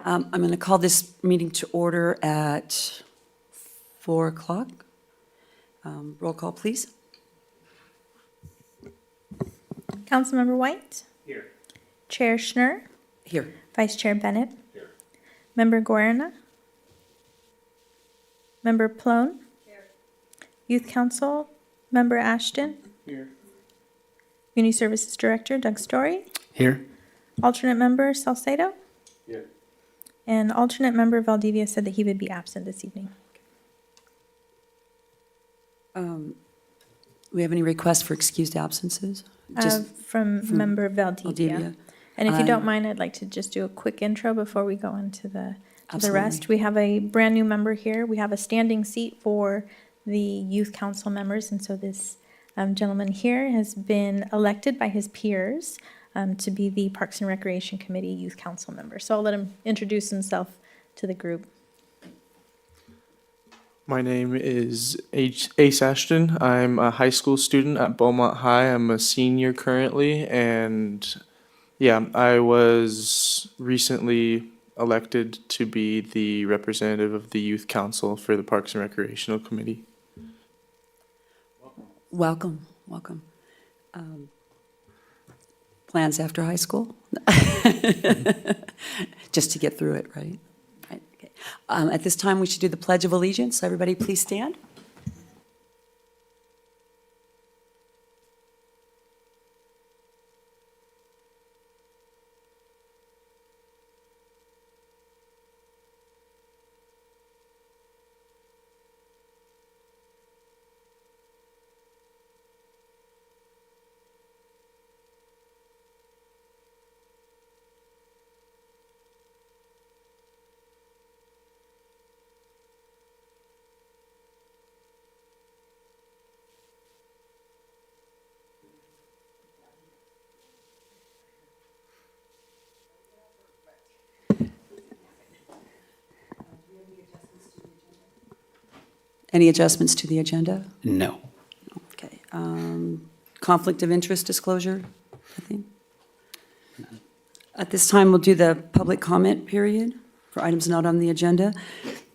I'm going to call this meeting to order at 4 o'clock. Roll call, please. Councilmember White? Here. Chair Schnur? Here. Vice Chair Bennett? Here. Member Guerna? Member Plone? Here. Youth Council Member Ashton? Here. Community Services Director Doug Story? Here. Alternate Member Salcedo? Here. And alternate Member Valdivia said that he would be absent this evening. We have any requests for excused absences? From Member Valdivia. Valdivia. And if you don't mind, I'd like to just do a quick intro before we go into the rest. Absolutely. We have a brand new member here. We have a standing seat for the youth council members, and so this gentleman here has been elected by his peers to be the Parks and Recreation Committee youth council member. So I'll let him introduce himself to the group. My name is Ace Ashton. I'm a high school student at Beaumont High. I'm a senior currently, and yeah, I was recently elected to be the representative of the Youth Council for the Parks and Recreational Committee. Welcome, welcome. Plans after high school? Just to get through it, right? Right, okay. At this time, we should do the Pledge of Allegiance. Everybody please stand. Any adjustments to the agenda? No. Okay. Conflict of interest disclosure, I think. At this time, we'll do the public comment period for items not on the agenda.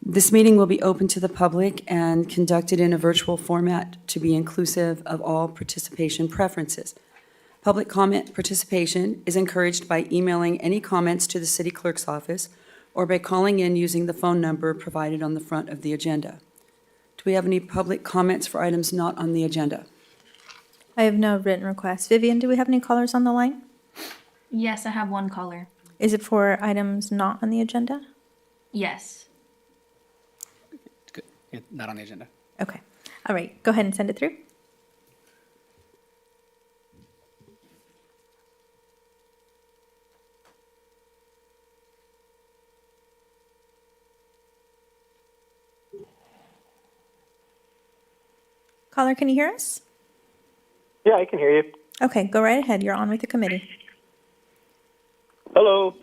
This meeting will be open to the public and conducted in a virtual format to be inclusive of all participation preferences. Public comment participation is encouraged by emailing any comments to the city clerk's office or by calling in using the phone number provided on the front of the agenda. Do we have any public comments for items not on the agenda? I have no written requests. Vivian, do we have any callers on the line? Yes, I have one caller. Is it for items not on the agenda? Yes. Good. Yeah, not on the agenda. Okay. All right. Go ahead and send it through. Caller, can you hear us? Yeah, I can hear you. Okay, go right ahead. You're on with the committee. Hello.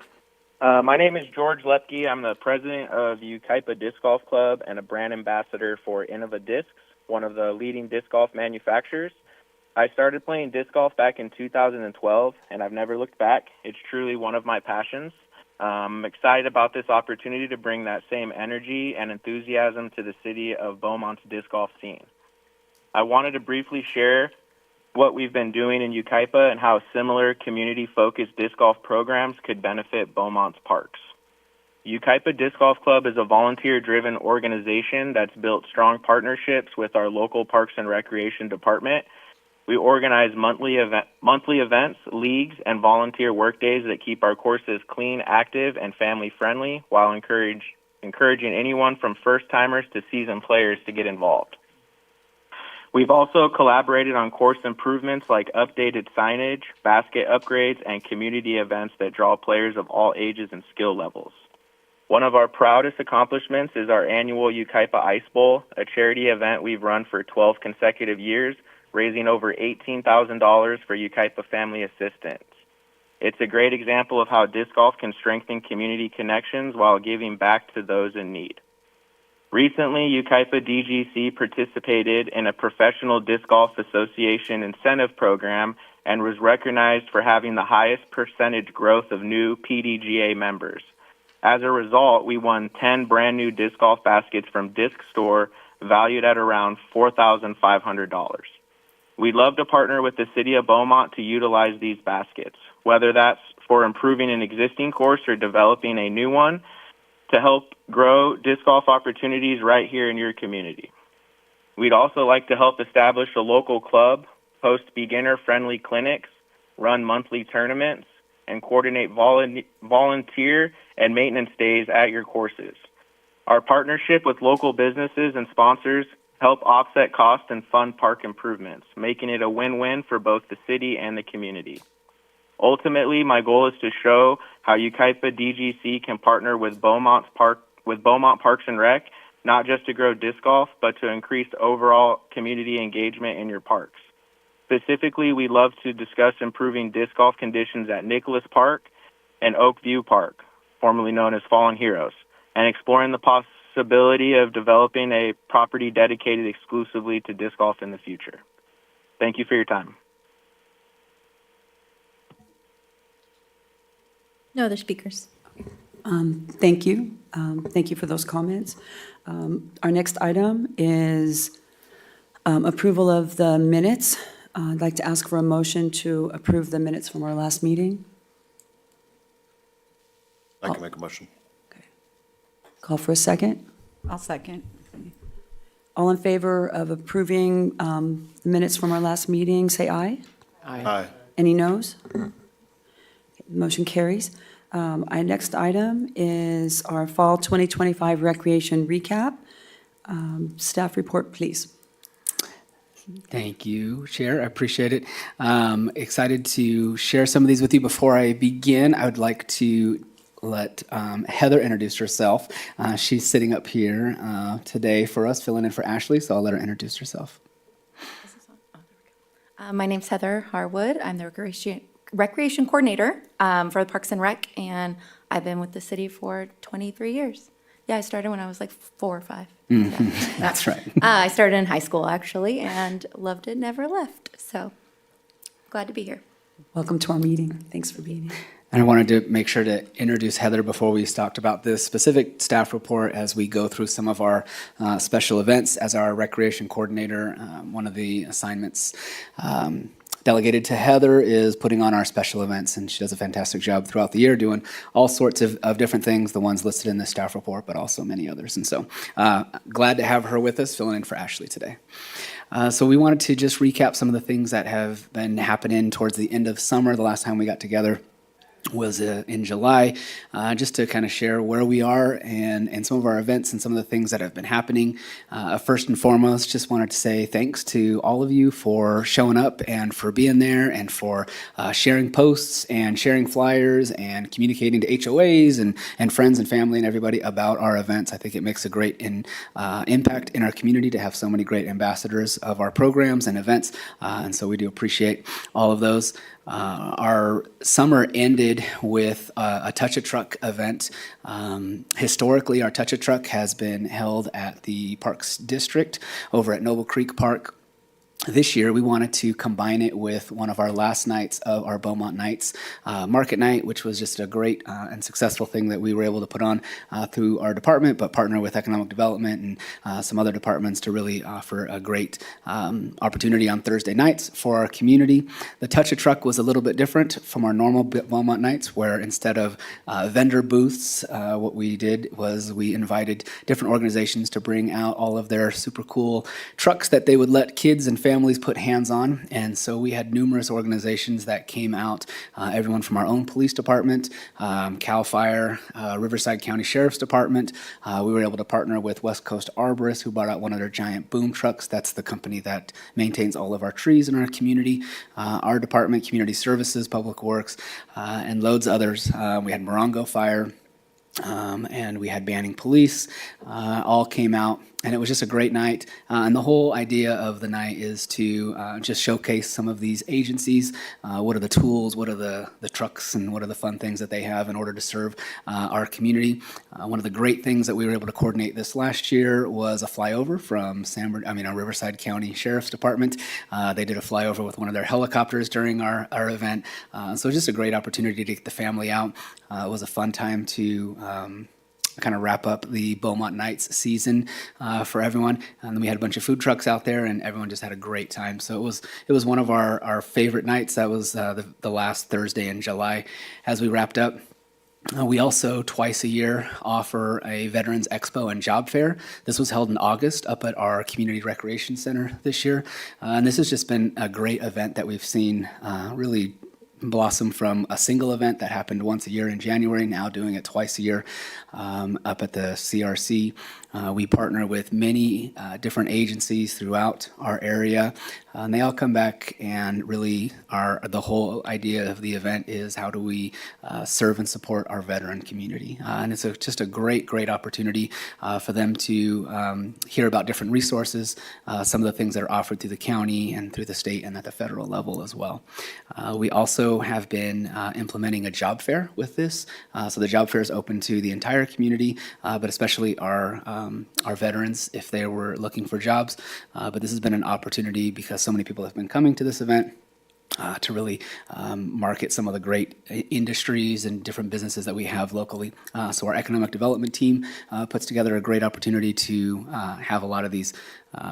My name is George Lepke. I'm the president of Yucaipa Disc Golf Club and a brand ambassador for Innova Discs, one of the leading disc golf manufacturers. I started playing disc golf back in 2012, and I've never looked back. It's truly one of my passions. I'm excited about this opportunity to bring that same energy and enthusiasm to the city of Beaumont's disc golf scene. I wanted to briefly share what we've been doing in Yucaipa and how similar community-focused disc golf programs could benefit Beaumont's parks. Yucaipa Disc Golf Club is a volunteer-driven organization that's built strong partnerships with our local Parks and Recreation Department. We organize monthly events, leagues, and volunteer workdays that keep our courses clean, active, and family-friendly while encouraging anyone from first-timers to seasoned players to get involved. We've also collaborated on course improvements like updated signage, basket upgrades, and community events that draw players of all ages and skill levels. One of our proudest accomplishments is our annual Yucaipa Ice Bowl, a charity event we've run for 12 consecutive years, raising over $18,000 for Yucaipa Family Assistance. It's a great example of how disc golf can strengthen community connections while giving back to those in need. Recently, Yucaipa DGC participated in a Professional Disc Golf Association incentive program and was recognized for having the highest percentage growth of new PDGA members. As a result, we won 10 brand new disc golf baskets from Disc Store valued at around $4,500. We'd love to partner with the City of Beaumont to utilize these baskets, whether that's for improving an existing course or developing a new one to help grow disc golf opportunities right here in your community. We'd also like to help establish a local club, host beginner-friendly clinics, run monthly tournaments, and coordinate volunteer and maintenance days at your courses. Our partnership with local businesses and sponsors help offset costs and fund park improvements, making it a win-win for both the city and the community. Ultimately, my goal is to show how Yucaipa DGC can partner with Beaumont Parks and Rec, not just to grow disc golf, but to increase overall community engagement in your parks. Specifically, we love to discuss improving disc golf conditions at Nicholas Park and Oak View Park, formerly known as Fallen Heroes, and exploring the possibility of developing a property dedicated exclusively to disc golf in the future. Thank you for your time. No other speakers. Thank you. Thank you for those comments. Our next item is approval of the minutes. I'd like to ask for a motion to approve the minutes from our last meeting. I can make a motion. Okay. Call for a second. I'll second. All in favor of approving the minutes from our last meeting, say aye. Aye. Any noes? Motion carries. Our next item is our Fall 2025 Recreation Recap. Staff report, please. Thank you, Chair. I appreciate it. Excited to share some of these with you. Before I begin, I would like to let Heather introduce herself. She's sitting up here today for us, filling in for Ashley, so I'll let her introduce herself. My name's Heather Harwood. I'm the recreation coordinator for the Parks and Rec, and I've been with the city for 23 years. Yeah, I started when I was like 4 or 5. Yeah. That's right. I started in high school, actually, and loved it, never left. So glad to be here. Welcome to our meeting. Thanks for being here. And I wanted to make sure to introduce Heather before we talked about this specific staff report as we go through some of our special events. As our recreation coordinator, one of the assignments delegated to Heather is putting on our special events, and she does a fantastic job throughout the year doing all sorts of different things, the ones listed in the staff report, but also many others. And so glad to have her with us, filling in for Ashley today. So we wanted to just recap some of the things that have been happening towards the end of summer. The last time we got together was in July, just to kind of share where we are and some of our events and some of the things that have been happening. First and foremost, just wanted to say thanks to all of you for showing up and for being there and for sharing posts and sharing flyers and communicating to HOAs and friends and family and everybody about our events. I think it makes a great impact in our community to have so many great ambassadors of our programs and events, and so we do appreciate all of those. Our summer ended with a Touch a Truck event. Historically, our Touch a Truck has been held at the Parks District over at Noble Creek Park. This year, we wanted to combine it with one of our last nights of our Beaumont Nights Market Night, which was just a great and successful thing that we were able to put on through our department, but partner with Economic Development and some other departments to really offer a great opportunity on Thursday nights for our community. The Touch a Truck was a little bit different from our normal Beaumont Nights, where instead of vendor booths, what we did was we invited different organizations to bring out all of their super cool trucks that they would let kids and families put hands on. And so we had numerous organizations that came out, everyone from our own police department, CAL FIRE, Riverside County Sheriff's Department. We were able to partner with West Coast Arborists, who brought out one of their giant boom trucks. That's the company that maintains all of our trees in our community. Our department, Community Services, Public Works, and loads of others. We had Morongo Fire. And we had Banning Police, all came out, and it was just a great night. And the whole idea of the night is to just showcase some of these agencies. What are the tools, what are the trucks, and what are the fun things that they have in order to serve our community. One of the great things that we were able to coordinate this last year was a flyover from our Riverside County Sheriff's Department. They did a flyover with one of their helicopters during our event. So just a great opportunity to get the family out. It was a fun time to kind of wrap up the Beaumont Nights season for everyone. And then we had a bunch of food trucks out there, and everyone just had a great time. So it was one of our favorite nights. That was the last Thursday in July as we wrapped up. We also, twice a year, offer a Veterans Expo and Job Fair. This was held in August up at our Community Recreation Center this year. And this has just been a great event that we've seen really blossom from a single event that happened once a year in January, now doing it twice a year up at the CRC. We partner with many different agencies throughout our area, and they all come back, and really the whole idea of the event is how do we serve and support our veteran community. And it's just a great opportunity for them to hear about different resources, some of the things that are offered through the county and through the state and at the federal level as well. We also have been implementing a job fair with this. So the job fair is open to the entire community, but especially our veterans if they were looking for jobs. But this has been an opportunity because so many people have been coming to this event to really market some of the great industries and different businesses that we have locally. So our economic development team puts together a great opportunity to have a lot of these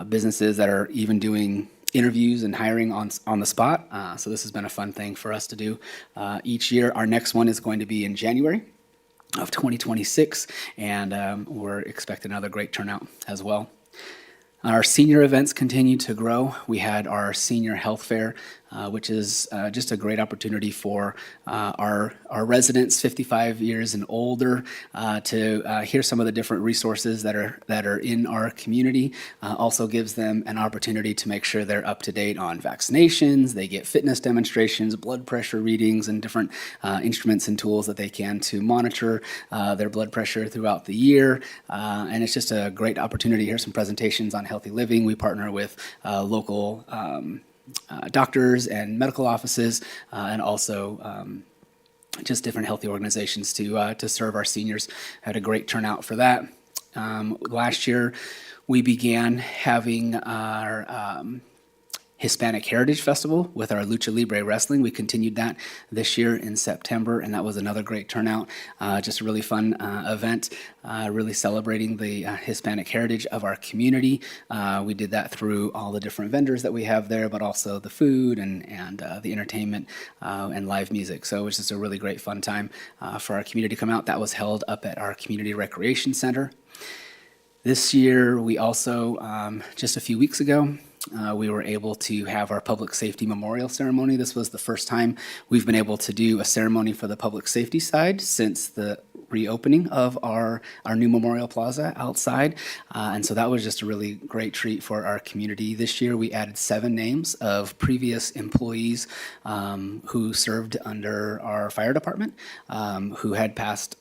businesses that are even doing interviews and hiring on the spot. So this has been a fun thing for us to do each year. Our next one is going to be in January of 2026, and we're expecting another great turnout as well. Our senior events continue to grow. We had our senior health fair, which is just a great opportunity for our residents 55 years and older to hear some of the different resources that are in our community. Also gives them an opportunity to make sure they're up to date on vaccinations. They get fitness demonstrations, blood pressure readings, and different instruments and tools that they can to monitor their blood pressure throughout the year. And it's just a great opportunity to hear some presentations on healthy living. We partner with local doctors and medical offices, and also just different healthy organizations to serve our seniors. Had a great turnout for that. Last year, we began having our Hispanic Heritage Festival with our Lucha Libre Wrestling. We continued that this year in September, and that was another great turnout. Just a really fun event, really celebrating the Hispanic heritage of our community. We did that through all the different vendors that we have there, but also the food and the entertainment and live music. So it was just a really great fun time for our community to come out. That was held up at our Community Recreation Center. This year, we also, just a few weeks ago, we were able to have our public safety memorial ceremony. This was the first time we've been able to do a ceremony for the public safety side since the reopening of our new Memorial Plaza outside. And so that was just a really great treat for our community. This year, we added 7 names of previous employees who served under our fire department, who had passed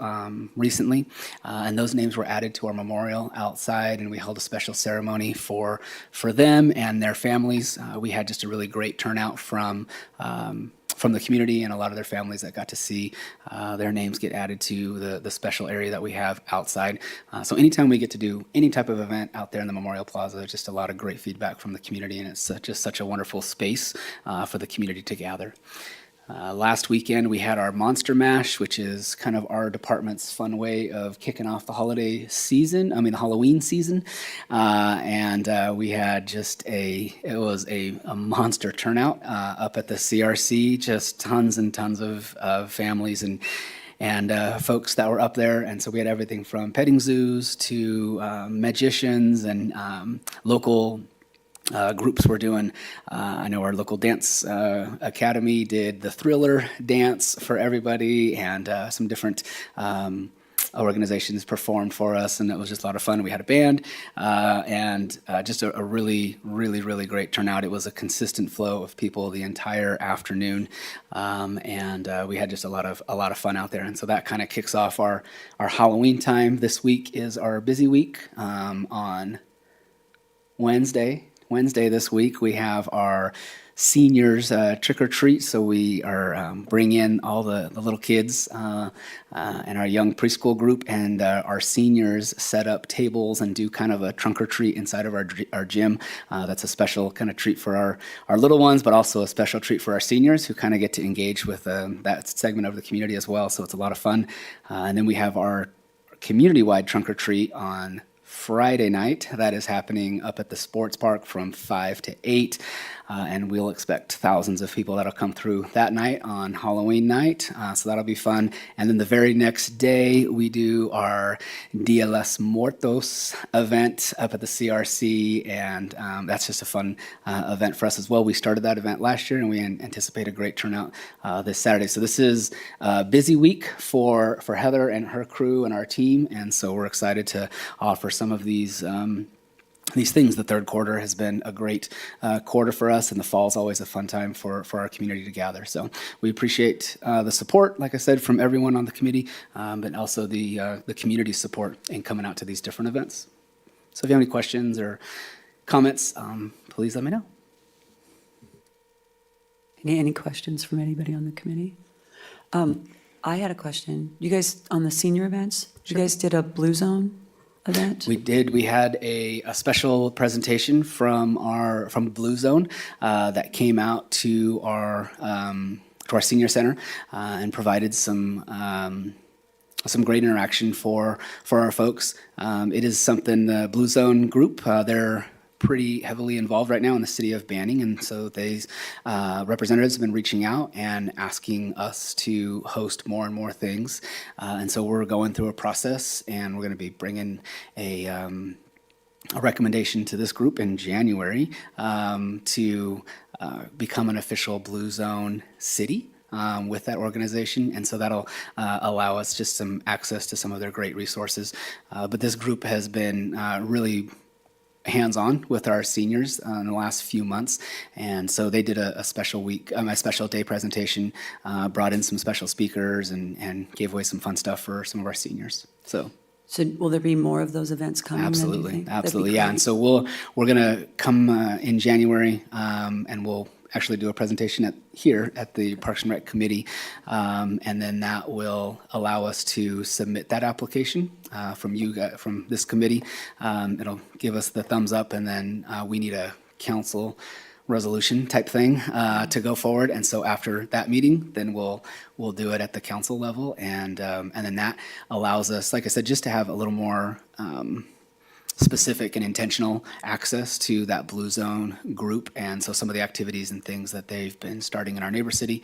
recently. And those names were added to our memorial outside, and we held a special ceremony for them and their families. We had just a really great turnout from the community and a lot of their families that got to see their names get added to the special area that we have outside. So anytime we get to do any type of event out there in the Memorial Plaza, there's just a lot of great feedback from the community, and it's just such a wonderful space for the community to gather. Last weekend, we had our Monster Mash, which is kind of our department's fun way of kicking off the holiday season, the Halloween season. And we had it was a monster turnout up at the CRC, just tons and tons of families and folks that were up there. And so we had everything from petting zoos to magicians and local groups were doing. I know our local dance academy did the Thriller dance for everybody, and some different organizations performed for us, and it was just a lot of fun. We had a band, and just a really, really, really great turnout. It was a consistent flow of people the entire afternoon, and we had just a lot of fun out there. And so that kind of kicks off our Halloween time. This week is our busy week. On Wednesday this week, we have our seniors trick or treat. So we are bring in all the little kids and our young preschool group, and our seniors set up tables and do kind of a trunk or treat inside of our gym. That's a special kind of treat for our little ones, but also a special treat for our seniors who kind of get to engage with that segment of the community as well. So it's a lot of fun. And then we have our community-wide trunk or treat on Friday night. That is happening up at the sports park from 5 to 8. And we'll expect thousands of people that'll come through that night on Halloween night. So that'll be fun. And then the very next day, we do our Dia los Muertos event up at the CRC. And that's just a fun event for us as well. We started that event last year, and we anticipate a great turnout this Saturday. So this is a busy week for Heather and her crew and our team. And so we're excited to offer some of these things. The third quarter has been a great quarter for us, and the fall is always a fun time for our community to gather. So we appreciate the support, like I said, from everyone on the committee, but also the community support in coming out to these different events. So if you have any questions or comments, please let me know. Any questions from anybody on the committee? I had a question. You guys, on the senior events, you guys did a Blue Zone event? We did. We had a special presentation from Blue Zone that came out to our senior center and provided some great interaction for our folks. It is something the Blue Zone group, they're pretty heavily involved right now in the city of Banning, and so these representatives have been reaching out and asking us to host more and more things, and so we're going through a process, and we're going to be bringing a recommendation to this group in January to become an official Blue Zone city. With that organization, and so that'll allow us just some access to some of their great resources. But this group has been really hands-on with our seniors in the last few months, and so they did a special week, a special day presentation, brought in some special speakers, and gave away some fun stuff for some of our seniors. So will there be more of those events coming? absolutely, yeah. And so we're gonna come in January, and we'll actually do a presentation here at the Parks and Rec Committee, and then that will allow us to submit that application from this committee. It'll give us the thumbs up, and then we need a council resolution type thing to go forward. And so after that meeting, then we'll do it at the council level, and then that allows us, like I said, just to have a little more specific and intentional access to that Blue Zone group. And so some of the activities and things that they've been starting in our neighbor city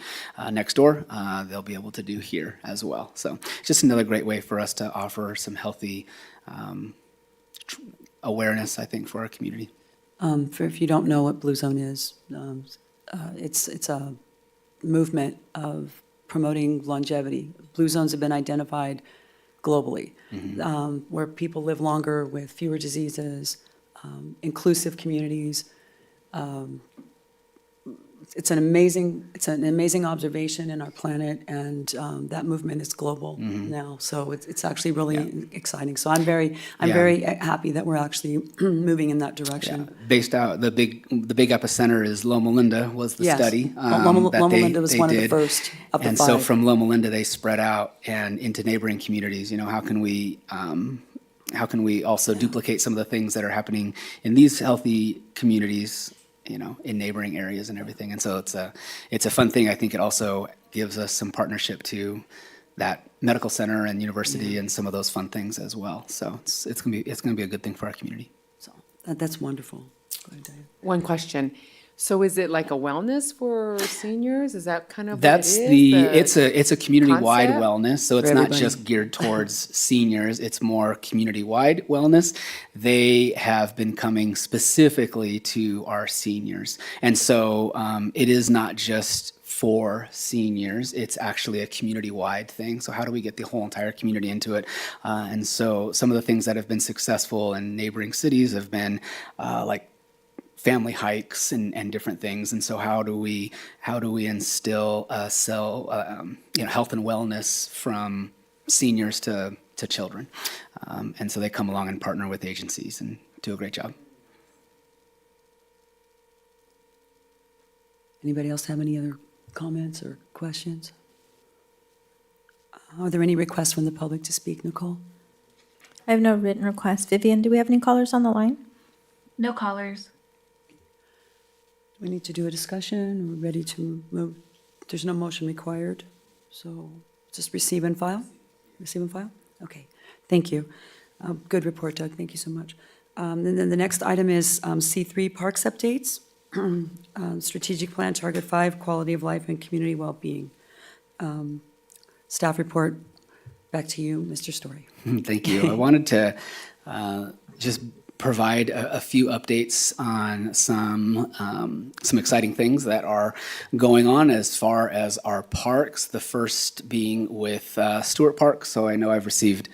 next door, they'll be able to do here as well. So it's just another great way for us to offer some healthy awareness, I think, for our community. For if you don't know what Blue Zone is, it's a movement of promoting longevity. Blue zones have been identified globally, where people live longer with fewer diseases, inclusive communities. It's an amazing observation in our planet, and that movement is global now. So it's actually really exciting. So I'm very happy that we're actually moving in that direction. Yeah. Based out, the big epicenter is Loma Linda was the Yes. study. Loma that Linda was they one of the did. first of the And five. so from Loma Linda, they spread out and into neighboring communities. You know, how can we also duplicate some of the things that are happening in these healthy communities, you know, in neighboring areas and everything. And so it's a fun thing. I think it also gives us some partnership to that medical center and university and some of those fun things as well. So it's gonna be a good thing for our community. So that's wonderful. Go ahead, Diane. One question. So is it like a wellness for seniors? Is that kind of That's what it is? it's a community-wide concept? wellness, so it's For not everybody. just geared towards seniors, it's more community-wide wellness. They have been coming specifically to our seniors. And so it is not just for seniors, it's actually a community-wide thing. So how do we get the whole entire community into it? And so some of the things that have been successful in neighboring cities have been like family hikes and different things. And so how do we instill health and wellness from seniors to children? And so they come along and partner with agencies and do a great job. Anybody else have any other comments or questions? Are there any requests from the public to speak, Nicole? I have no written requests. Vivian, do we have any callers on the line? No callers. We need to do a discussion. We're ready to move. There's no motion required. So just receive and file? Receive and file? Okay. Thank you. Good report, Doug. Thank you so much. And then the next item is C3 Parks updates. Strategic Plan Target 5, Quality of Life and Community Well-being. Staff report, back to you, Mr. Story. Thank you. I wanted to just provide a few updates on some exciting things that are going on as far as our parks. The first being with Stewart Park. So I know I've received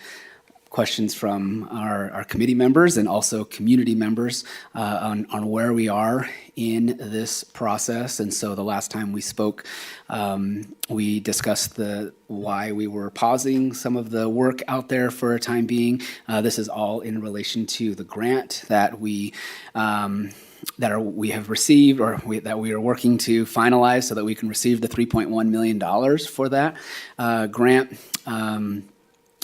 questions from our committee members and also community members on where we are in this process. And so the last time we spoke, we discussed why we were pausing some of the work out there for a time being. This is all in relation to the grant that we have received, or that we are working to finalize so that we can receive the $3.1 million for that grant.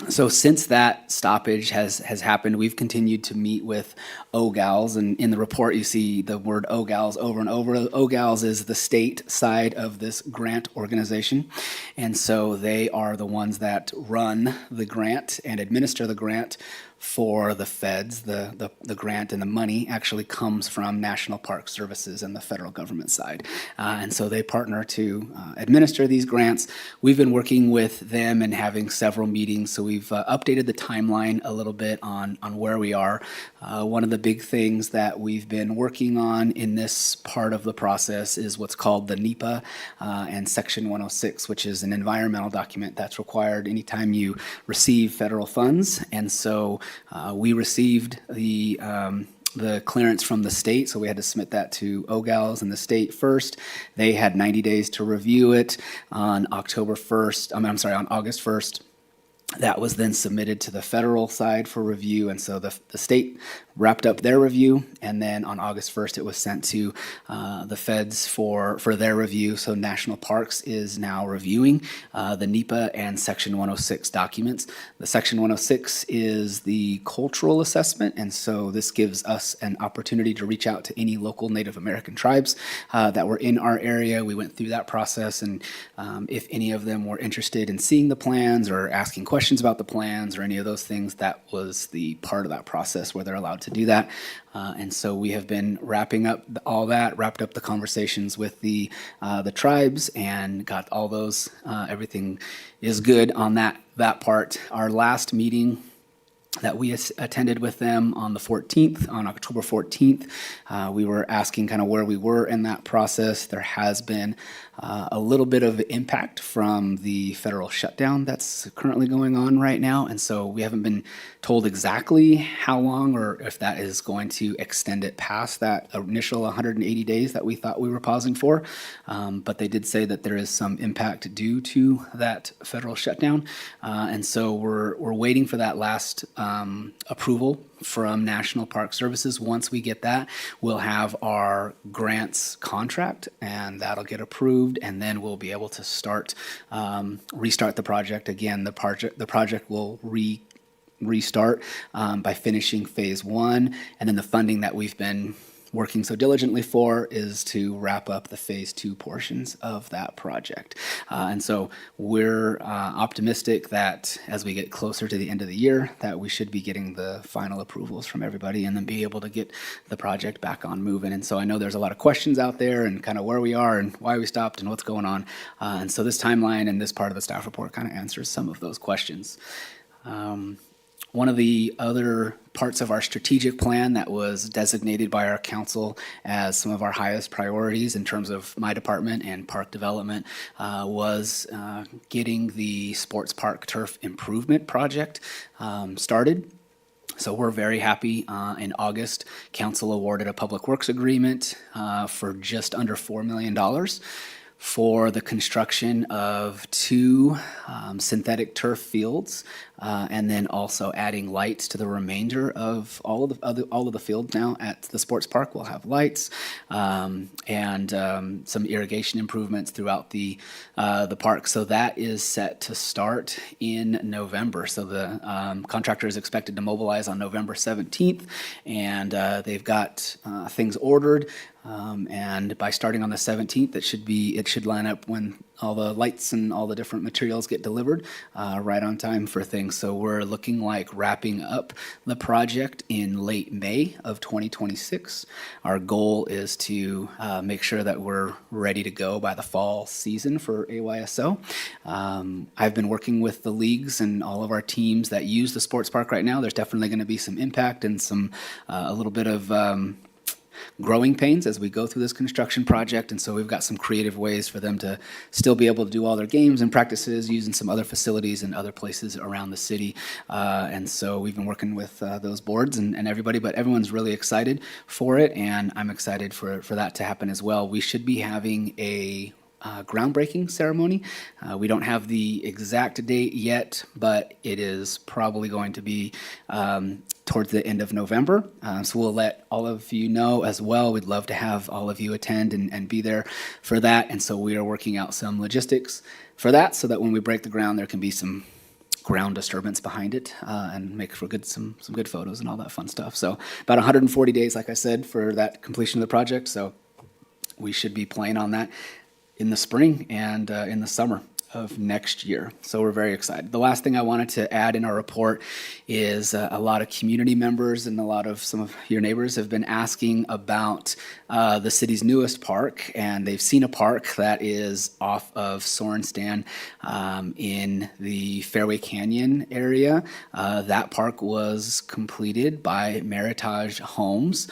So since that stoppage has happened, we've continued to meet with OGALS, and in the report you see the word OGALS over and over. OGALS is the state side of this grant organization, and so they are the ones that run the grant and administer the grant for the feds. The grant and the money actually comes from National Park Services and the federal government side. And so they partner to administer these grants. We've been working with them and having several meetings, so we've updated the timeline a little bit on where we are. One of the big things that we've been working on in this part of the process is what's called the NEPA and Section 106, which is an environmental document that's required anytime you receive federal funds. And so we received the clearance from the state, so we had to submit that to OGALS and the state first. They had 90 days to review it on August 1st. That was then submitted to the federal side for review, and so the state wrapped up their review, and then on August 1st, it was sent to the feds for their review. So National Parks is now reviewing the NEPA and Section 106 documents. The Section 106 is the cultural assessment, and so this gives us an opportunity to reach out to any local Native American tribes that were in our area. We went through that process, and if any of them were interested in seeing the plans or asking questions about the plans or any of those things, that was the part of that process where they're allowed to do that. And so we have been wrapping up all that, wrapped up the conversations with the tribes, and got all those, everything is good on that part. Our last meeting that we attended with them on October 14th, we were asking kind of where we were in that process. There has been a little bit of impact from the federal shutdown that's currently going on right now, and so we haven't been told exactly how long or if that is going to extend it past that initial 180 days that we thought we were pausing for, but they did say that there is some impact due to that federal shutdown, and so we're waiting for that last approval from National Park Services. Once we get that, we'll have our grants contract, and that'll get approved, and then we'll be able to restart the project again. The project will restart by finishing phase 1, and then the funding that we've been working so diligently for is to wrap up the phase 2 portions of that project. And so we're optimistic that as we get closer to the end of the year, that we should be getting the final approvals from everybody and then be able to get the project back on moving. And so I know there's a lot of questions out there and kind of where we are and why we stopped and what's going on. And so this timeline and this part of the staff report kind of answers some of those questions. One of the other parts of our strategic plan that was designated by our council as some of our highest priorities in terms of my department and park development was getting the sports park turf improvement project started. So we're very happy. In August, council awarded a public works agreement for just under $4 million for the construction of 2 synthetic turf fields, and then also adding lights to the remainder of all of the fields. Now at the sports park, we'll have lights and some irrigation improvements throughout the park. So that is set to start in November. So the contractor is expected to mobilize on November 17th, and they've got things ordered. And by starting on the 17th, it it should line up when all the lights and all the different materials get delivered, right on time for things. So we're looking like wrapping up the project in late May of 2026. Our goal is to make sure that we're ready to go by the fall season for AYSO. I've been working with the leagues and all of our teams that use the sports park right now. There's definitely going to be some impact and some a little bit of growing pains as we go through this construction project, and so we've got some creative ways for them to still be able to do all their games and practices using some other facilities and other places around the city. And so we've been working with those boards and everybody, but everyone's really excited for it, and I'm excited for that to happen as well. We should be having a groundbreaking ceremony. We don't have the exact date yet, but it is probably going to be towards the end of November. So we'll let all of you know as well. We'd love to have all of you attend and be there for that. And so we are working out some logistics for that so that when we break the ground, there can be some ground disturbance behind it and make for some good photos and all that fun stuff. So about 140 days, like I said, for that completion of the project. So we should be playing on that in the spring and in the summer of next year. So we're very excited. The last thing I wanted to add in our report is a lot of community members and some of your neighbors have been asking about the city's newest park, and they've seen a park that is off of Sorenstan in the Fairway Canyon area. That park was completed by Meritage Homes.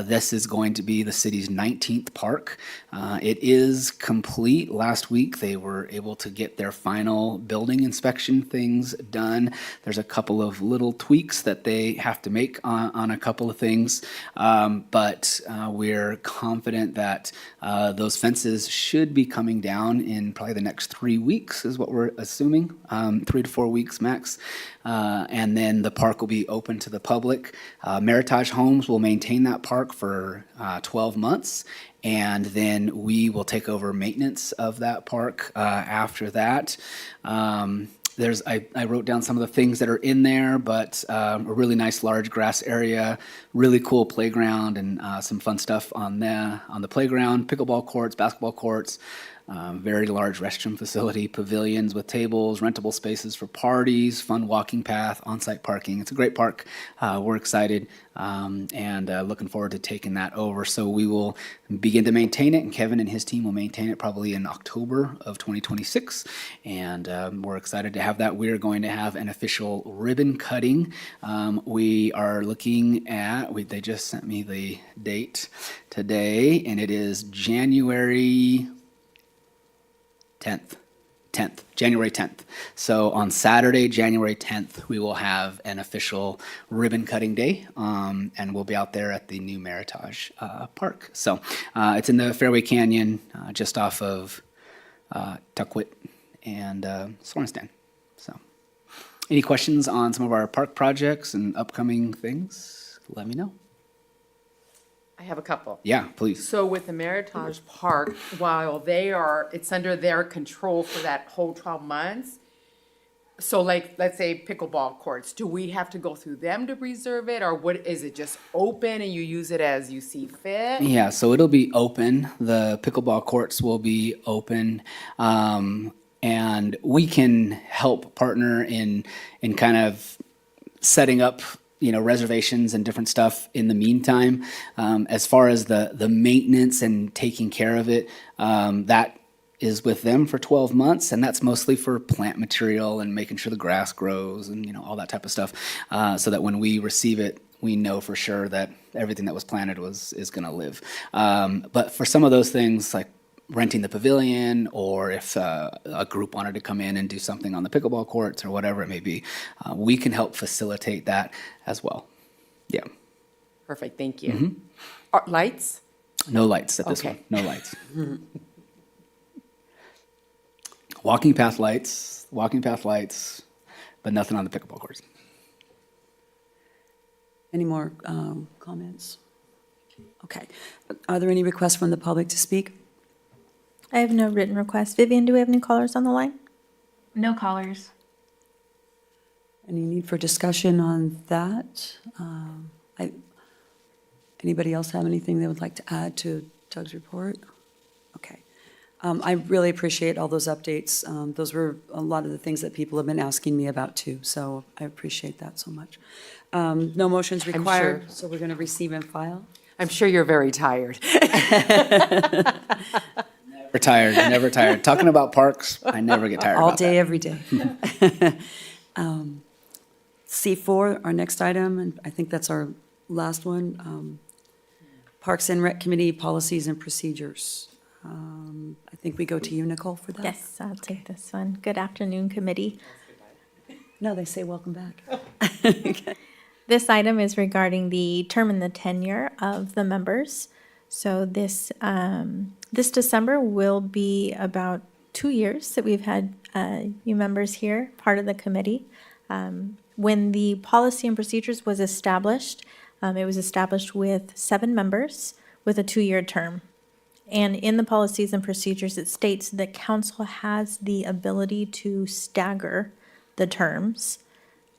This is going to be the city's 19th park. It is complete. Last week they were able to get their final building inspection things done. There's a couple of little tweaks that they have to make on a couple of things, but we're confident that those fences should be coming down in probably the next 3 weeks is what we're assuming, 3 to 4 weeks max. And then the park will be open to the public. Meritage Homes will maintain that park for 12 months, and then we will take over maintenance of that park after that. I wrote down some of the things that are in there, but a really nice large grass area, really cool playground, and some fun stuff on the playground, pickleball courts, basketball courts, very large restroom facility, pavilions with tables, rentable spaces for parties, fun walking path, on-site parking. It's a great park. We're excited and looking forward to taking that over. So we will begin to maintain it, and Kevin and his team will maintain it probably in October of 2026. And we're excited to have that. We're going to have an official ribbon cutting. We are looking at, they just sent me the date today, and it is January 10th, January 10th. So on Saturday, January 10th, we will have an official ribbon cutting day, and we'll be out there at the new Meritage Park. So it's in the Fairway Canyon, just off of Tuckwit and Sorenstan. So any questions on some of our park projects and upcoming things, let me know. I have a couple. Yeah, please. So with the Meritage Park, while it's under their control for that whole 12 months. So like, let's say pickleball courts, do we have to go through them to reserve it, or what, is it just open and you use it as you see fit? Yeah, so it'll be open. The pickleball courts will be open. And we can help partner in kind of setting up reservations and different stuff in the meantime. As far as the maintenance and taking care of it, that is with them for 12 months, and that's mostly for plant material and making sure the grass grows and all that type of stuff, so that when we receive it, we know for sure that everything that was planted is going to live. But for some of those things, like renting the pavilion, or if a group wanted to come in and do something on the pickleball courts or whatever it may be, we can help facilitate that as well. Yeah. Perfect, thank you. Lights? No lights at this Okay. one. No lights. Walking path lights, but nothing on the pickleball courts. Any more comments? Okay. Are there any requests from the public to speak? I have no written request. Vivian, do we have any callers on the line? No callers. Any need for discussion on that? Anybody else have anything they would like to add to Doug's report? Okay. I really appreciate all those updates. Those were a lot of the things that people have been asking me about too, so I appreciate that so much. No motions required, sure. so we're going to receive and file. I'm sure you're very tired. Retired, never tired. Talking about parks, I never get tired All about day, that. every day. C4, our next item, and I think that's our last one, Parks and Rec Committee Policies and Procedures. I think we go to you, Nicole, for that? Yes, I'll take this one. Good afternoon, committee. No, they say welcome back. This item is regarding the term and the tenure of the members. So this December will be about 2 years that we've had you members here, part of the committee. When the policy and procedures was established, it was established with 7 members with a 2-year term. And in the policies and procedures, it states that council has the ability to stagger the terms.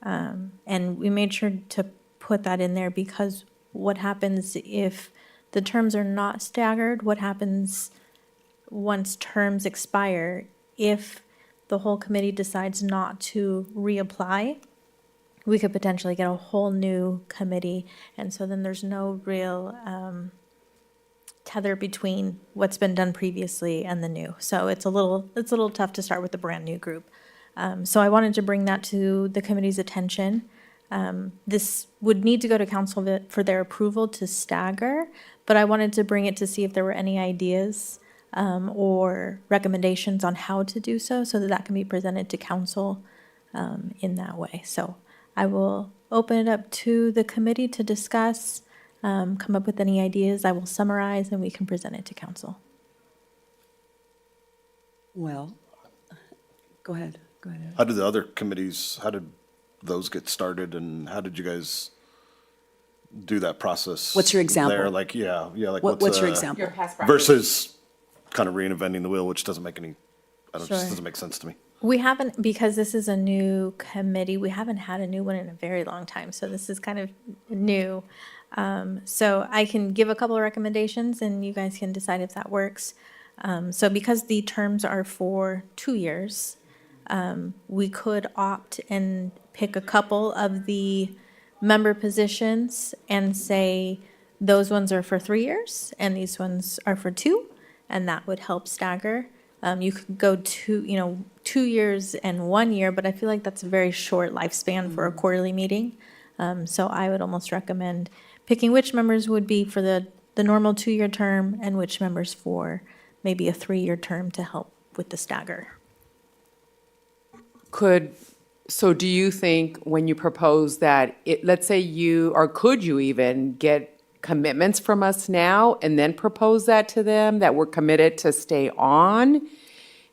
And we made sure to put that in there because what happens if the terms are not staggered? What happens once terms expire if the whole committee decides not to reapply? We could potentially get a whole new committee, and so then there's no real tether between what's been done previously and the new. So it's a little tough to start with a brand new group. So I wanted to bring that to the committee's attention. This would need to go to council for their approval to stagger, but I wanted to bring it to see if there were any ideas or recommendations on how to do so that that can be presented to council in that way. So I will open it up to the committee to discuss, come up with any ideas. I will summarize and we can present it to council. Well, go ahead. How did the other committees, how did those get started, and how did you guys do that process? What's your example? There, like, like What's your example? Your past practice. Versus kind of reinventing the wheel, which doesn't make any, just Sure. doesn't make sense to me. We haven't, because this is a new committee, we haven't had a new one in a very long time, so this is kind of new. So I can give a couple of recommendations and you guys can decide if that works. So because the terms are for 2 years, we could opt and pick a couple of the member positions and say, those ones are for 3 years and these ones are for 2, and that would help stagger. You could go 2 years and 1 year, but I feel like that's a very short lifespan for a quarterly meeting. So I would almost recommend picking which members would be for the normal 2-year term and which members for maybe a 3-year term to help with the stagger. So do you think when you propose that, let's say could you even get commitments from us now and then propose that to them, that we're committed to stay on?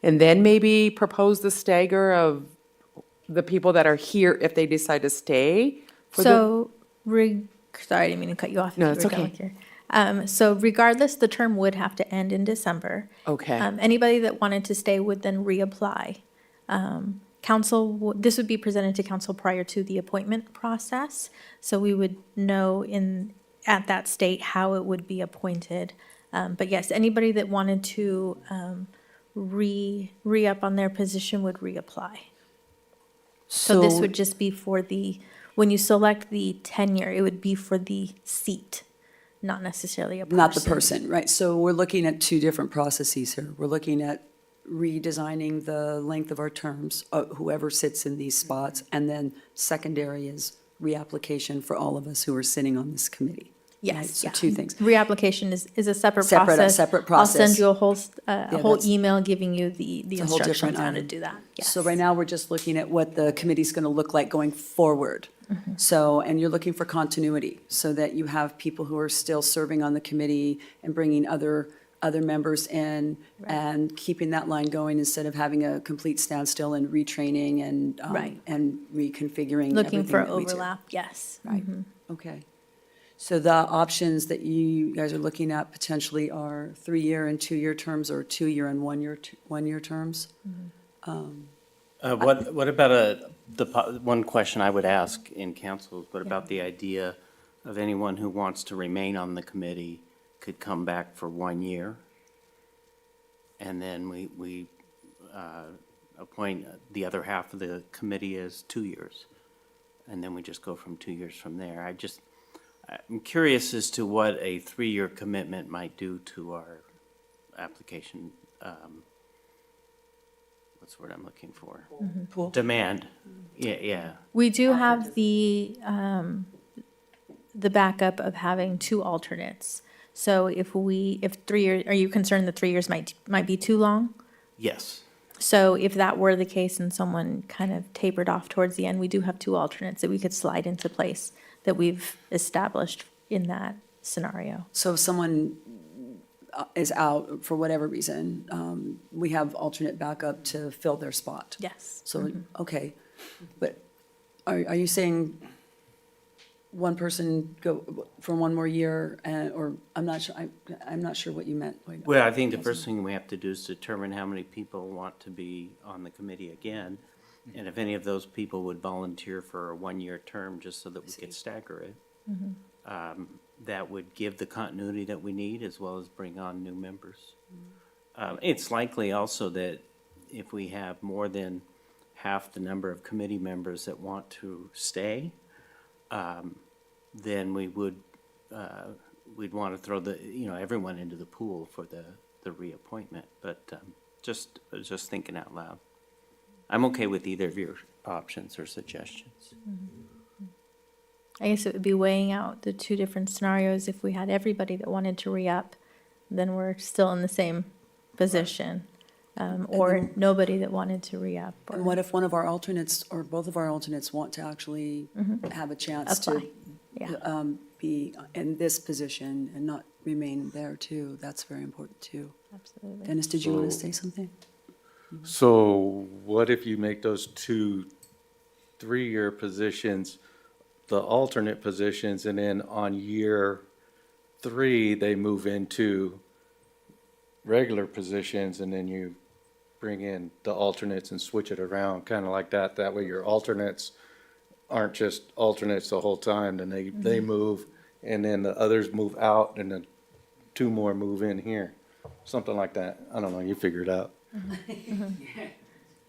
And then maybe propose the stagger of the people that are here if they decide to stay? Sorry, I didn't mean to cut you off. if No, you it's were done okay. with your- So regardless, the term would have to end in December. Okay. Anybody that wanted to stay would then reapply. Council, this would be presented to council prior to the appointment process, so we would know at that state how it would be appointed. But yes, anybody that wanted to re-up on their position would reapply. So this would just be for when you select the tenure, it would be for the seat, not necessarily a person. Not the person, right? So we're looking at 2 different processes here. We're looking at redesigning the length of our terms, whoever sits in these spots, and then secondary is reapplication for all of us who are sitting on this committee. right? Yes, So yeah. 2 things. Reapplication is a separate Separate- a process. separate I'll send process. you a whole that's- email giving you the It's a whole instructions different on how to item. do that. So Yes. right now, we're just looking at what the committee's going to look like going forward. So, and you're looking for continuity, so that you have people who are still serving on the committee and bringing other members in and keeping that line going instead of having a complete standstill and retraining and, Right. and reconfiguring Looking everything for that we do. overlap, yes. Right, okay. So the options that you guys are looking at potentially are 3-year and 2-year terms, or 2-year and 1-year terms? What about one question I would ask in council is, what about the idea of anyone who wants to remain on the committee could come back for 1 year? and then we appoint the other half of the committee as 2 years. And then we just go from 2 years from there. I'm curious as to what a 3-year commitment might do to our application, what's the word I'm looking for? Pool. Demand, yeah. We do have the backup of having 2 alternates. So if 3 years, are you concerned that 3 years might be too long? Yes. So if that were the case and someone kind of tapered off towards the end, we do have 2 alternates that we could slide into place that we've established in that scenario. So if someone is out for whatever reason, we have alternate backup to fill their spot. Yes. So, okay, but are you saying one person go for one more year, or I'm not sure, I'm not sure what you meant. Well, I think the first thing we have to do is determine how many people want to be on the committee again. And if any of those people would volunteer for a 1-year term, just so that we could stagger it. That would give the continuity that we need, as well as bring on new members. It's likely also that if we have more than half the number of committee members that want to stay, then we'd want to throw everyone into the pool for the reappointment. But just thinking out loud. I'm okay with either of your options or suggestions. I guess it would be weighing out the 2 different scenarios. If we had everybody that wanted to re-up, then we're still in the same position. Or nobody that wanted to re-up. And what if one of our alternates, or both of our alternates, want to actually have a chance to Apply. Yeah. be in this position and not remain there too? That's very important too. Absolutely. Dennis, did you want to say something? So what if you make those 2 3-year positions the alternate positions, and then on year 3, they move into regular positions, and then you bring in the alternates and switch it around, kind of like that. That way your alternates aren't just alternates the whole time, then they move, and then the others move out, and then 2 more move in here. Something like that. I don't know, you figure it out.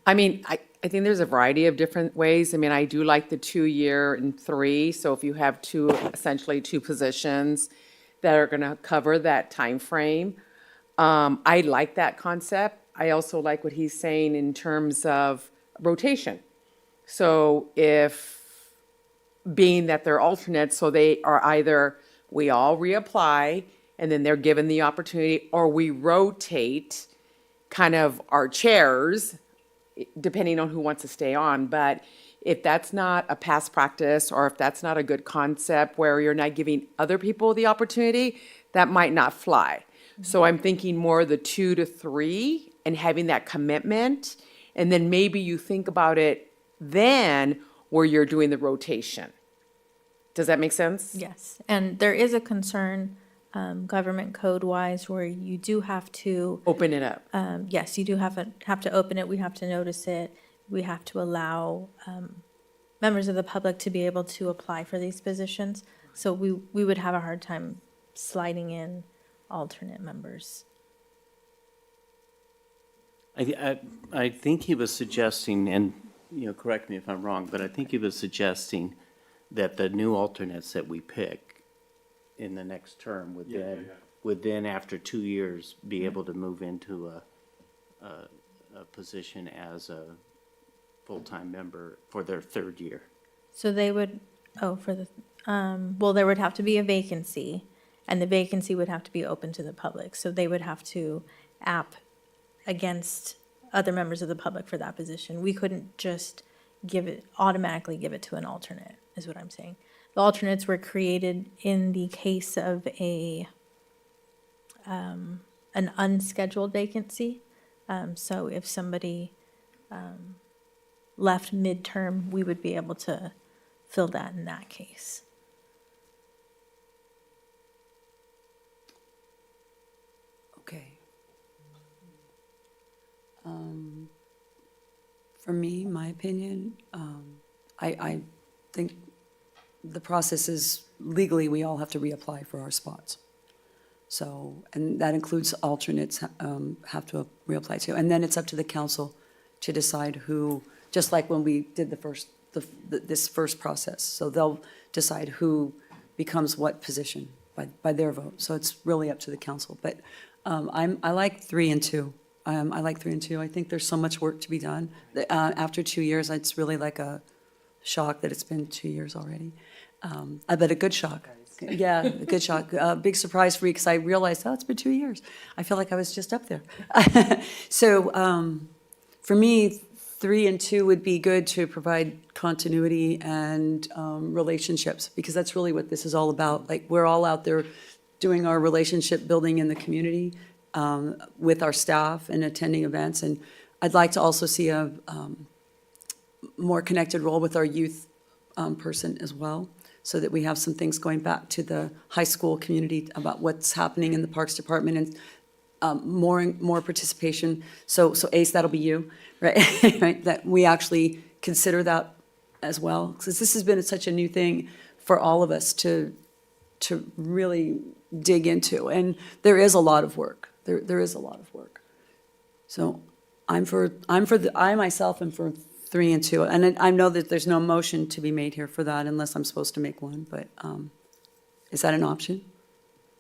I mean, I think there's a variety of different ways. I mean, I do like the 2-year and 3. So if you have essentially 2 positions that are going to cover that time frame, I like that concept. I also like what he's saying in terms of rotation. So if, being that they're alternates, so they are either, we all reapply and then they're given the opportunity, or we rotate kind of our chairs, depending on who wants to stay on. But if that's not a past practice, or if that's not a good concept where you're not giving other people the opportunity, that might not fly. So I'm thinking more the 2 to 3 and having that commitment. And then maybe you think about it then where you're doing the rotation. Does that make sense? Yes, and there is a concern, government code-wise, where you do have to, Open it up. yes, you do have to open it, we have to notice it, we have to allow members of the public to be able to apply for these positions. So we would have a hard time sliding in alternate members. I think he was suggesting, and, correct me if I'm wrong, but I think he was suggesting that the new alternates that we pick in the next term would then, after 2 years, be able to move into a position as a full-time member for their 3rd year. So they would, well, there would have to be a vacancy, and the vacancy would have to be open to the public. So they would have to app against other members of the public for that position. We couldn't just automatically give it to an alternate, is what I'm saying. The alternates were created in the case of an unscheduled vacancy. So if somebody left midterm, we would be able to fill that in that case. Okay. For me, my opinion, I think the process is legally, we all have to reapply for our spots. So, and that includes alternates have to reapply too. And then it's up to the council to decide who, just like when we did this first process. So they'll decide who becomes what position by their vote. So it's really up to the council. But I like 3 and 2. I like 3 and 2. I think there's so much work to be done. After 2 years, it's really like a shock that it's been 2 years already. I bet a good shock. Yeah, a good shock. Big surprise for me because I realized, oh, it's been 2 years. I feel like I was just up there. So for me, 3 and 2 would be good to provide continuity and relationships, because that's really what this is all about. Like, we're all out there doing our relationship building in the community with our staff and attending events. And I'd like to also see a more connected role with our youth person as well, so that we have some things going back to the high school community about what's happening in the Parks Department, and more participation. So Ace, that'll be you, right? Right? That we actually consider that as well, because this has been such a new thing for all of us to really dig into, and there is a lot of work. There is a lot of work. So I myself am for 3 and 2, and I know that there's no motion to be made here for that unless I'm supposed to make one, but is that an option?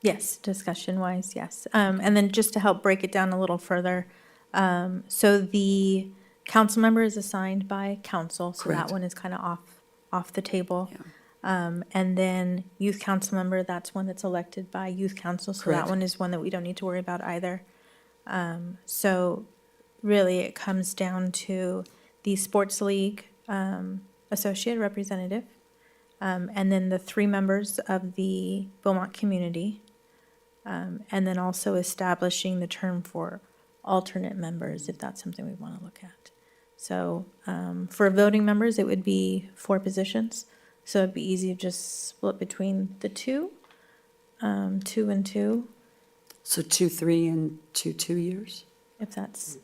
Yes, discussion-wise, yes. And then just to help break it down a little further, so the council member is assigned by council, so Correct. that one is kind of off the table. Yeah. And then youth council member, that's one that's elected by youth council, so Correct. that one is one that we don't need to worry about either. So really, it comes down to the sports league associate representative, and then the 3 members of the Beaumont community, and then also establishing the term for alternate members, if that's something we want to look at. So for voting members, it would be 4 positions. So it'd be easy to just split between the 2, 2 and 2, So 2, 3, and 2, 2 years? if that's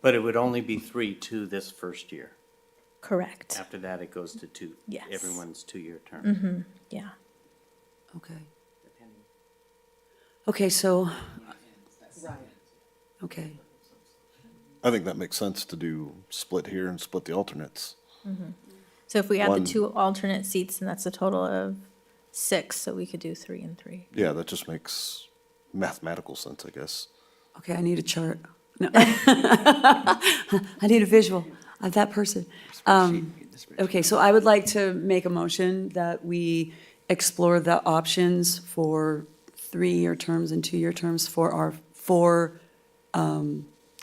But it would only be 3-2 this first year. correct. After that, it goes to 2. Yes. Everyone's 2-year term. Yeah. Okay. Okay, so. Okay, I think that makes sense to do split here and split the alternates. So if we add One. the 2 alternate seats, then that's a total of 6, so we could do 3 and 3. Yeah, that just makes mathematical sense, I guess. okay, I need a chart. No. I need a visual of that person. Okay, so I would like to make a motion that we explore the options for 3-year terms and 2-year terms for our 4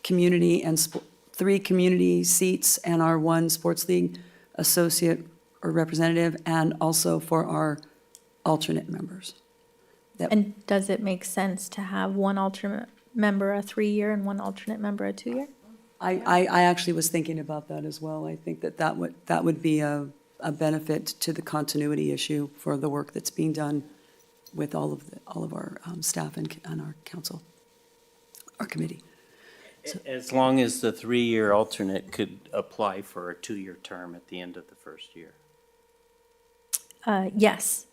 community and 3 community seats and our 1 sports league associate or representative, and also for our alternate members. And does it make sense to have 1 alternate member a 3-year and 1 alternate member a 2-year? I actually was thinking about that as well. I think that would be a benefit to the continuity issue for the work that's being done with all of our staff and our council, our committee. As long as the 3-year alternate could apply for a 2-year term at the end of the first year. Yes.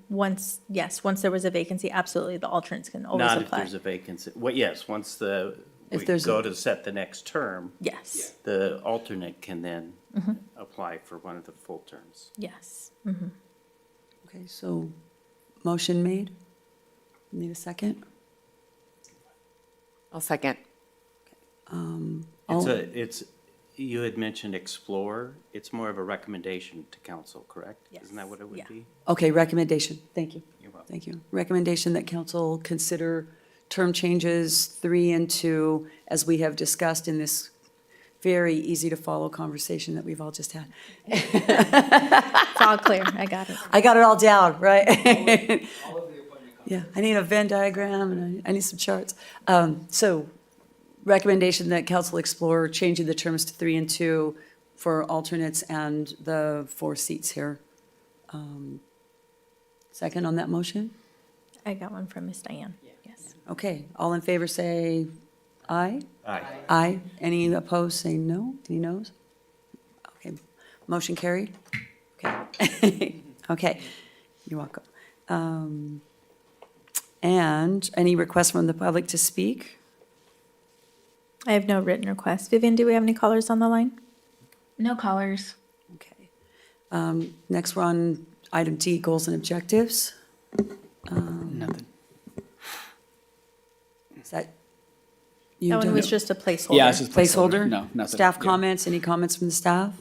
Once there was a vacancy, absolutely, the alternates can always Not if apply. there's a vacancy. Well, yes, once we there's go a- to set the next term, Yes, the alternate can then apply for one of the full terms. yes. Okay, so motion made. Need a second? I'll second. All- You had mentioned explore. It's more of a recommendation to council, correct? Yes. Isn't that what it would Yeah. be? Okay, recommendation, thank you. You're welcome. Thank you. Recommendation that council consider term changes 3 and 2, as we have discussed in this very easy-to-follow conversation that we've all just had. It's all clear, I got it. I got it all down, right? Yeah, I need a Venn diagram, and I need some charts. So recommendation that council explore changing the terms to 3 and 2 for alternates and the 4 seats here. Second on that motion? I got one from Miss Diane, yes. Okay, all in favor say aye? Aye. Aye. Any opposed, say no? Any noes? Okay, motion carried? Okay. Okay, you're welcome. And any requests from the public to speak? I have no written requests. Vivian, do we have any callers on the line? No callers. Okay. Next, we're on item D, goals and objectives. Nothing. Is that you? That one Don't was know? just a placeholder. Yeah, it's just Placeholder? No, nothing. Staff Yeah. comments? Any comments from the staff?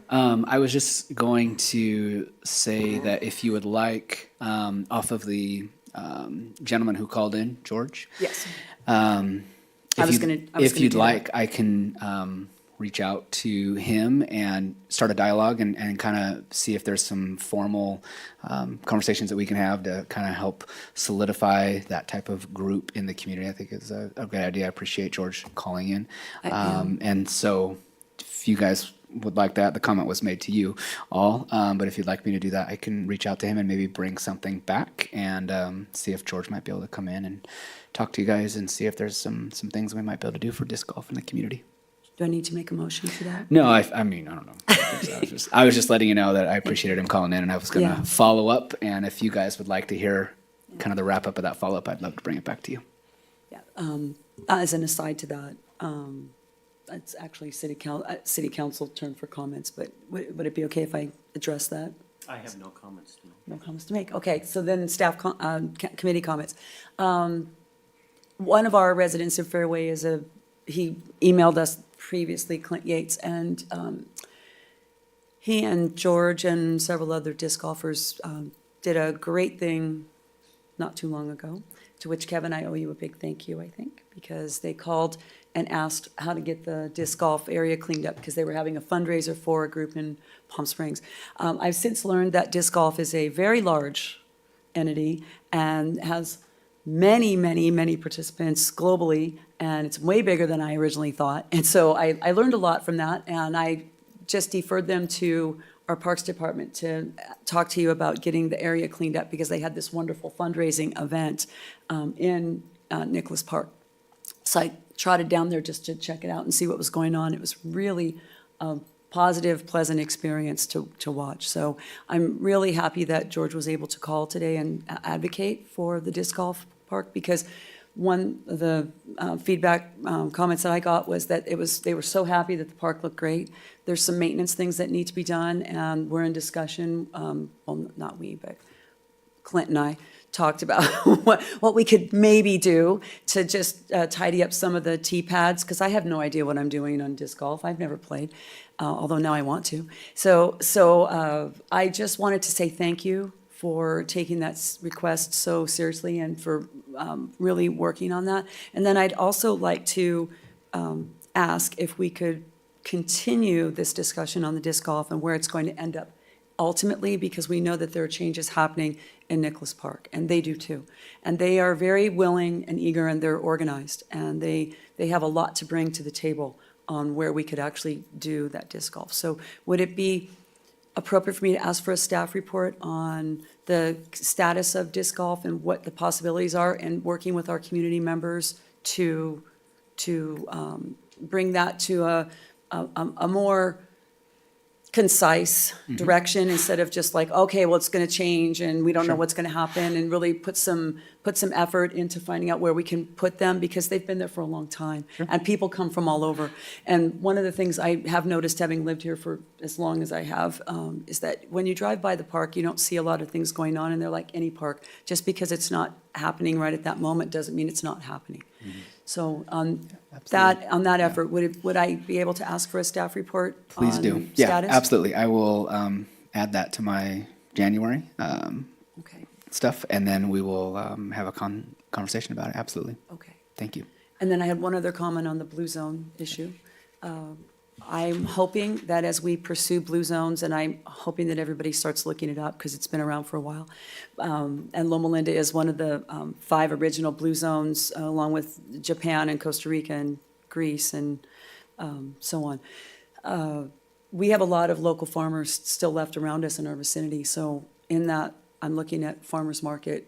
I was just going to say that if you would like, off of the gentleman who called in, George. Yes. If you'd like, I can reach out to him and start a dialogue and kind of see if there's some formal conversations that we can have to kind of help solidify that type of group in the community. I think it's a great idea. I appreciate George calling in. And so if you guys would like that, the comment was made to you all, but if you'd like me to do that, I can reach out to him and maybe bring something back and see if George might be able to come in and talk to you guys and see if there's some things we might be able to do for disc golf in the community. Do I need to make a motion for that? No, I mean, I don't know. I was just letting you know that I appreciated him calling in, and I was going to Yeah. follow up, and if you guys would like to hear kind of the wrap up of that follow-up, I'd love to bring it back to you. Yeah. As an aside to that, it's actually city council turn for comments, but would it be okay if I address that? I have no comments to make. No comments to make. Okay, so then staff committee comments. One of our residents in Fairway he emailed us previously, Clint Yates, and he and George and several other disc golfers did a great thing not too long ago, to which, Kevin, I owe you a big thank you, I think, because they called and asked how to get the disc golf area cleaned up because they were having a fundraiser for a group in Palm Springs. I've since learned that disc golf is a very large entity and has many, many, many participants globally, and it's way bigger than I originally thought. And so I learned a lot from that, and I just deferred them to our Parks Department to talk to you about getting the area cleaned up because they had this wonderful fundraising event in Nicholas Park. So I trotted down there just to check it out and see what was going on. It was really a positive, pleasant experience to watch. So I'm really happy that George was able to call today and advocate for the disc golf park because one of the feedback comments that I got was that they were so happy that the park looked great. There's some maintenance things that need to be done, and we're in discussion, well, not we, but Clint and I talked about what we could maybe do to just tidy up some of the tee pads, because I have no idea what I'm doing on disc golf. I've never played, although now I want to. So I just wanted to say thank you for taking that request so seriously and for really working on that. And then I'd also like to ask if we could continue this discussion on the disc golf and where it's going to end up ultimately, because we know that there are changes happening in Nicholas Park, and they do too. And they are very willing and eager, and they're organized, and they have a lot to bring to the table on where we could actually do that disc golf. So would it be appropriate for me to ask for a staff report on the status of disc golf and what the possibilities are, and working with our community members to bring that to a more concise direction instead of just like, okay, well, it's going to change and we don't know what's going to happen, and really put some effort into finding out where we can put them, because they've been there for a long time and people come from all over. And one of the things I have noticed, having lived here for as long as I have, is that when you drive by the park, you don't see a lot of things going on, and they're like any park. Just because it's not happening right at that moment doesn't mean it's not happening. So on that effort, would I be able to ask for a staff report? Please on do. Yeah, status? absolutely. I will add that to my January Okay, stuff, and then we will have a conversation about it. Absolutely. okay. Thank you. And then I had one other comment on the blue zone issue. I'm hoping that as we pursue blue zones, and I'm hoping that everybody starts looking it up because it's been around for a while. And Loma Linda is one of the 5 original blue zones, along with Japan and Costa Rica and Greece and so on. We have a lot of local farmers still left around us in our vicinity. So in that, I'm looking at farmers market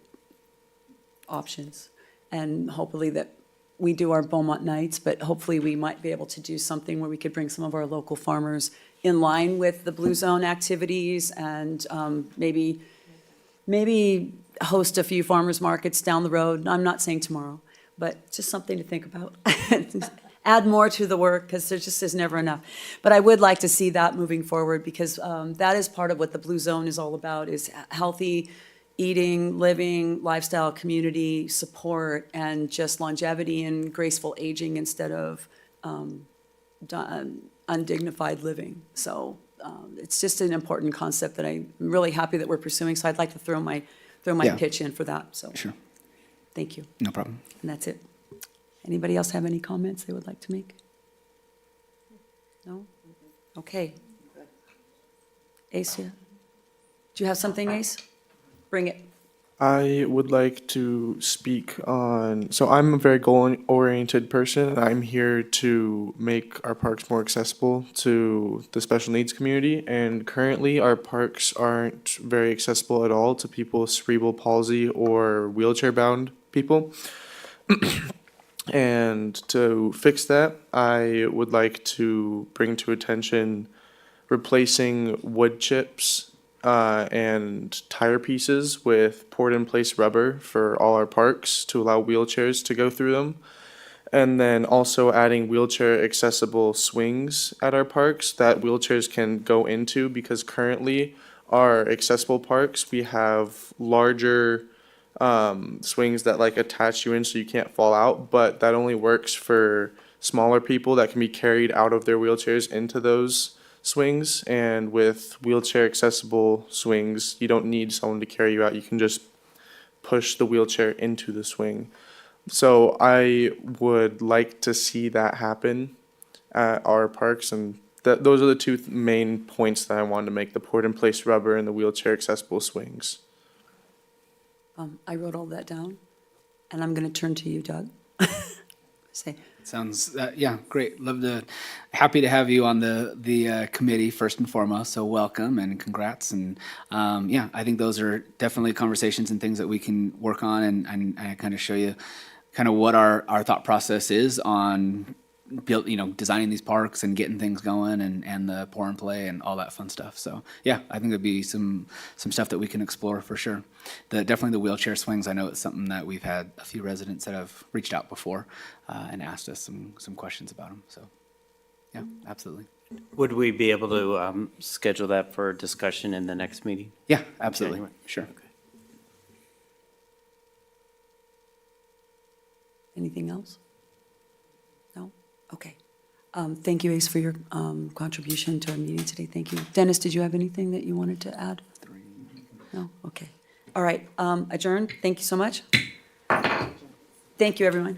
options, and hopefully that we do our Beaumont nights, but hopefully we might be able to do something where we could bring some of our local farmers in line with the Blue Zone activities, and maybe host a few farmers markets down the road. I'm not saying tomorrow, but just something to think about. Add more to the work, because there just is never enough. But I would like to see that moving forward, because that is part of what the Blue Zone is all about, is healthy eating, living, lifestyle, community support, and just longevity and graceful aging instead of undignified living. So it's just an important concept that I'm really happy that we're pursuing. So I'd like to throw my Yeah. pitch in for that. So Sure, thank you. no problem. And that's it. Anybody else have any comments they would like to make? No? Okay. Ace, yeah? Do you have something, Ace? Bring it. I would like to speak on, so I'm a very goal-oriented person. I'm here to make our parks more accessible to the special needs community. And currently, our parks aren't very accessible at all to people with cerebral palsy or wheelchair-bound people. And to fix that, I would like to bring to attention replacing wood chips and tire pieces with poured-in-place rubber for all our parks to allow wheelchairs to go through them. And then also adding wheelchair-accessible swings at our parks that wheelchairs can go into, because currently our accessible parks, we have larger swings that like attach you in so you can't fall out, but that only works for smaller people that can be carried out of their wheelchairs into those swings. And with wheelchair accessible swings, you don't need someone to carry you out. You can just push the wheelchair into the swing. So I would like to see that happen at our parks, and those are the two main points that I wanted to make: the poured-in-place rubber and the wheelchair accessible swings. I wrote all that down, and I'm going to turn to you, Doug. Say, Sounds, yeah, great. Happy to have you on the committee first and foremost. So welcome and congrats. And yeah, I think those are definitely conversations and things that we can work on and kind of show you kind of what our thought process is on designing these parks and getting things going and the pour and play and all that fun stuff. So yeah, I think there'd be some stuff that we can explore for sure. Definitely the wheelchair swings, I know it's something that we've had a few residents that have reached out before and asked us some questions about them. So yeah, absolutely. Would we be able to schedule that for discussion in the next meeting? Yeah, absolutely. January? Sure. Okay. anything else? No? Okay. Thank you, Ace, for your contribution to our meeting today. Thank you. Dennis, did you have anything that you wanted to add? No? Okay. All right. Adjourned. Thank you so much. Thank you, everyone.